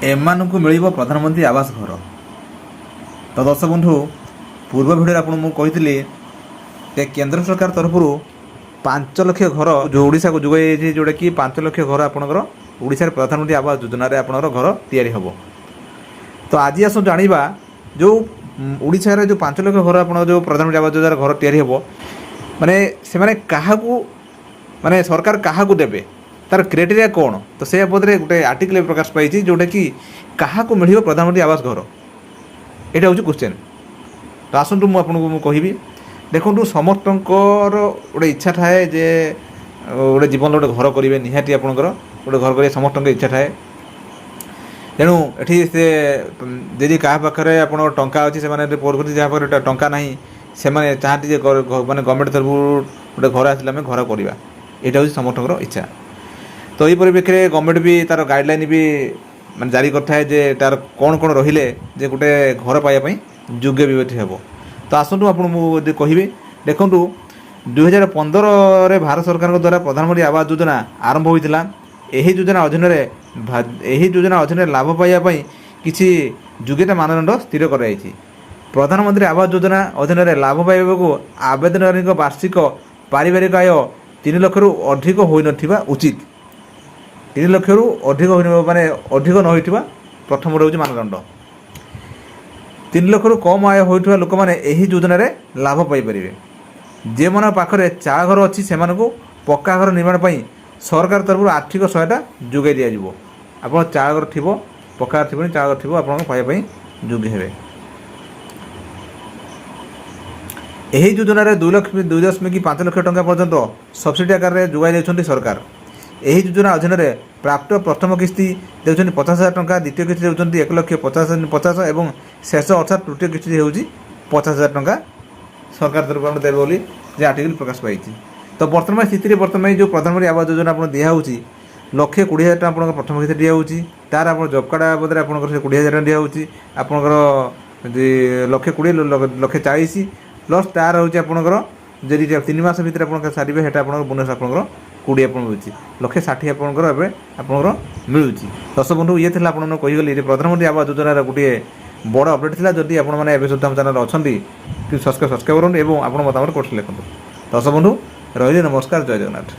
ଏମାନଙ୍କୁ ମିଳିବ ପ୍ରଧାନମନ୍ତ୍ରୀ ଆବାସ ଘର। ତ ଦର୍ଶକ ବନ୍ଧୁ, ପୂର୍ବ ଭିଡ଼ିଓରେ ଆପଣଙ୍କୁ ମୁଁ କହିଥିଲି ଯେ କେନ୍ଦ୍ର ସରକାର ତରଫରୁ 5 ଲକ୍ଷ ଘର ଯେଉଁ ଓଡ଼ିଶାକୁ ଯୋଗାଇ ଯାଇଛି, ଯେଉଁଟାକି 5 ଲକ୍ଷ ଘର ଆପଣଙ୍କର ଓଡ଼ିଶାରେ ପ୍ରଧାନମନ୍ତ୍ରୀ ଆବାସ ଯୋଜନାରେ ଆପଣଙ୍କର ଘର ତିଆରି ହେବ। ତ ଆଜି ଆସନ୍ତୁ ଜାଣିବା ଯେଉଁ ଓଡ଼ିଶାରେ ଯେଉଁ 5 ଲକ୍ଷ ଘର ଆପଣଙ୍କ ଯେଉଁ ପ୍ରଧାନମନ୍ତ୍ରୀ ଆବାସ ଯୋଜନାରେ ଘର ତିଆରି ହେବ, ମାନେ ସେମାନେ କାହାକୁ, ମାନେ ସରକାର କାହାକୁ ଦେବେ, ତାର କ୍ରାଇଟେରିଆ କ'ଣ। ତ ସେ ବାବଦରେ ଗୋଟେ ଆର୍ଟିକଲ ପ୍ରକାଶ ପାଇଛି, ଯେଉଁଟାକି କାହାକୁ ମିଳିବ ପ୍ରଧାନମନ୍ତ୍ରୀ ଆବାସ ଘର, ଏଇଟା ହେଉଛି କ୍ୱେଶ୍ଚନ୍। ତ ଆସନ୍ତୁ ମୁଁ ଆପଣଙ୍କୁ କହିବି। ଦେଖନ୍ତୁ, ସମସ୍ତଙ୍କର ଗୋଟେ ଇଚ୍ଛା ଥାଏ ଯେ ଗୋଟେ ଜୀବନରେ ଗୋଟେ ଘର କରିବେ, ନିହାତି ଆପଣଙ୍କର ଗୋଟେ ଘର କରିବା ସମସ୍ତଙ୍କର ଇଚ୍ଛା ଥାଏ। ତେଣୁ ଏଠି ସେ ଯଦି କାହା ପାଖରେ ଆପଣଙ୍କର ଟଙ୍କା ଅଛି, ସେମାନେ ପଢ଼ୁଛନ୍ତି, ଯାହା ପାଖରେ ଟଙ୍କା ନାହିଁ ସେମାନେ ଚାହାନ୍ତି ଯେ ମାନେ ଗଭର୍ଣ୍ଣମେଣ୍ଟ ତରଫରୁ ଗୋଟେ ଘର ଆସିଲେ ଆମେ ଘର କରିବା, ଏଇଟା ହେଉଛି ସମସ୍ତଙ୍କର ଇଚ୍ଛା। ତ ଏହି ପରିପ୍ରେକ୍ଷୀରେ ଗଭର୍ଣ୍ଣମେଣ୍ଟ ବି ତା'ର ଗାଇଡ଼ଲାଇନ୍ ବି ମାନେ ଜାରି କରିଥାଏ ଯେ ତା'ର କ'ଣ କ'ଣ ରହିଲେ ଯେ ଗୋଟେ ଘର ପାଇବା ପାଇଁ ଯୋଗ୍ୟ ବିବେଚିତ ହେବ। ତ ଆସନ୍ତୁ ଆପଣ ମୁଁ ଯଦି କହିବି, ଦେଖନ୍ତୁ 2015ରେ ଭାରତ ସରକାରଙ୍କ ଦ୍ୱାରା ପ୍ରଧାନମନ୍ତ୍ରୀ ଆବାସ ଯୋଜନା ଆରମ୍ଭ ହୋଇଥିଲା। ଏହି ଯୋଜନା ଅଧୀନରେ ଲାଭ ପାଇବା ପାଇଁ କିଛି ଯୋଗ୍ୟତା ମାନଦଣ୍ଡ ସ୍ଥିର କରାଯାଇଛି। ପ୍ରଧାନମନ୍ତ୍ରୀ ଆବାସ ଯୋଜନା ଅଧୀନରେ ଲାଭ ପାଇବାକୁ ଆବେଦନକାରୀଙ୍କ ବାର୍ଷିକ ପାରିବାରିକ ଆୟ 3 ଲକ୍ଷରୁ ଅଧିକ ହୋଇନଥିବା ଉଚିତ। 3 ଲକ୍ଷରୁ ଅଧିକ ମାନେ ଅଧିକ ନ ହୋଇଥିବା ପ୍ରଥମରେ ହେଉଛି ମାନଦଣ୍ଡ। 3 ଲକ୍ଷରୁ କମ୍ ଆୟ ହୋଇଥିବା ଲୋକମାନେ ଏହି ଯୋଜନାରେ ଲାଭ ପାଇପାରିବେ। ଯେଉଁମାନଙ୍କ ପାଖରେ ଚାଳ ଘର ଅଛି ସେମାନଙ୍କୁ ପକ୍କା ଘର ନିର୍ମାଣ ପାଇଁ ସରକାର ତରଫରୁ ଆର୍ଥିକ ସହାୟତା ଯୋଗାଇ ଦିଆଯିବ। ଆପଣ ଚାଳ ଘର ଥିବ, ପକ୍କା ଘର ଥିବନି, ଚାଳ ଘର ଥିବ, ଆପଣଙ୍କ ପାଇବା ପାଇଁ ଯୋଗ୍ୟ ହେବେ। ଏହି ଯୋଜନାରେ 2.5 ଲକ୍ଷ ଟଙ୍କା ପର୍ଯ୍ୟନ୍ତ ସବସିଡ଼ି ଆକାରରେ ଯୋଗାଇ ଦେଉଛନ୍ତି ସରକାର। ଏହି ଯୋଜନା ଅଧୀନରେ ପ୍ରାପ୍ତ ପ୍ରଥମ କିସ୍ତି ଦେଉଛନ୍ତି 50,000 ଟଙ୍କା, ଦ୍ୱିତୀୟ କିସ୍ତି ଦେଉଛନ୍ତି 1,50,000 ଏବଂ ଶେଷ ଅର୍ଥାତ୍ ତୃତୀୟ କିସ୍ତି ହେଉଛି 50,000 ଟଙ୍କା ସରକାର ତରଫରୁ ଦେବେ ବୋଲି ଯେ ଆର୍ଟିକଲ ପ୍ରକାଶ ପାଇଛି। ତ ବର୍ତ୍ତମାନ ସ୍ଥିତିରେ ଯେଉଁ ପ୍ରଧାନମନ୍ତ୍ରୀ ଆବାସ ଯୋଜନା ଆପଣ ଦିଆହେଉଛି, 1,20,000 ଟଙ୍କା ଆପଣଙ୍କ ପ୍ରଥମ କିସ୍ତି ଦିଆହେଉଛି। ତା'ର ଆପଣ ଜବ୍ କାର୍ଡ଼ ବାବଦରେ ଆପଣଙ୍କର ସେ 20,000 ଟଙ୍କା ଦିଆହେଉଛି। ଆପଣଙ୍କର 1,20,000 1,40,000 ପ୍ଲସ୍ ତା'ର ହେଉଛି ଆପଣଙ୍କର ଯଦି 3 ମାସ ଭିତରେ ଆପଣଙ୍କ ସାରିବେ, ସେଇଟା ଆପଣଙ୍କର ବୋନସ୍ ଆପଣଙ୍କର 20 ଆପଣ ମିଳୁଛି, 1,60,000 ଆପଣଙ୍କର ଏବେ ଆପଣଙ୍କର ମିଳୁଛି। ଦର୍ଶକ ବନ୍ଧୁ, ଇଏ ଥିଲା ଆପଣଙ୍କୁ କହିଗଲି ଯେ ପ୍ରଧାନମନ୍ତ୍ରୀ ଆବାସ ଯୋଜନାର ଗୋଟିଏ ବଡ଼ ଅପଡ଼େଟ୍ ଥିଲା। ଯଦି ଆପଣମାନେ ଏବେ ସୁଦ୍ଧା ଆମ ଚ୍ୟାନେଲ୍ ଅଛନ୍ତି, ସବସ୍କ୍ରାଇବ୍ କରନ୍ତୁ ଏବଂ ଆପଣ ମତାମତ କୋର୍ସ ଲେଖନ୍ତୁ। ଦର୍ଶକ ବନ୍ଧୁ ରହିଲି, ନମସ୍କାର, ଜୟ ଜଗନ୍ନାଥ।